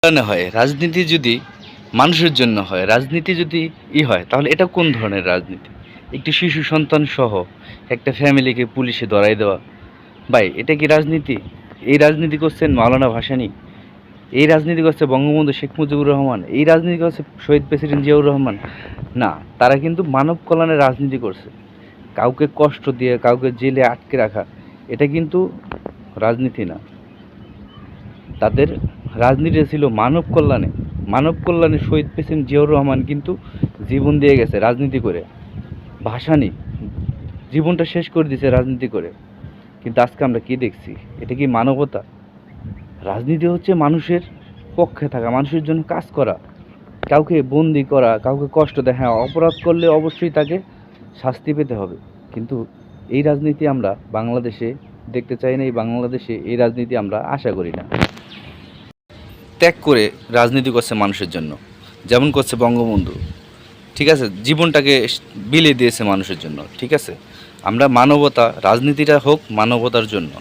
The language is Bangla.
কল্যাণে হয়, রাজনীতি যদি মানুষের জন্য হয়, রাজনীতি যদি হয়, তাহলে এটা কোন ধরনের রাজনীতি? একটি শিশু সন্তান সহ একটা ফ্যামিলিকে পুলিশে ধরাই দেওয়া, ভাই এটা কি রাজনীতি? এই রাজনীতি করছেন মাওলানা ভাসানী, এই রাজনীতি করছে বঙ্গবন্ধু শেখ মুজিবুর রহমান, এই রাজনীতি করছে শহীদ প্রেসিডেন্ট জিয়াউর রহমান। না, তারা কিন্তু মানব কল্যাণের রাজনীতি করছে। কাউকে কষ্ট দিয়ে কাউকে জেলে আটকে রাখা, এটা কিন্তু রাজনীতি না। তাদের রাজনীতি ছিল মানব কল্যাণে। মানব কল্যাণে শহীদ প্রেসিডেন্ট জিয়াউর রহমান কিন্তু জীবন দিয়ে গেছে রাজনীতি করে। ভাসানী জীবনটা শেষ করে দিয়েছে রাজনীতি করে। কিন্তু আজকে আমরা কি দেখছি? এটা কি মানবতা? রাজনীতি হচ্ছে মানুষের পক্ষে থাকা, মানুষের জন্য কাজ করা, কাউকে বন্দি করা, কাউকে কষ্ট দেয়। হ্যাঁ, অপরাধ করলে অবশ্যই তাকে শাস্তি পেতে হবে, কিন্তু এই রাজনীতি আমরা বাংলাদেশে দেখতে চাই না। এই বাংলাদেশে এই রাজনীতি আমরা আশা করি না। ত্যাগ করে রাজনীতি করছে মানুষের জন্য, যেমন করছে বঙ্গবন্ধু। ঠিক আছে, জীবনটাকে বিলিয়ে দিয়েছে মানুষের জন্য। ঠিক আছে, আমরা মানবতা, রাজনীতিটা হোক মানবতার জন্য।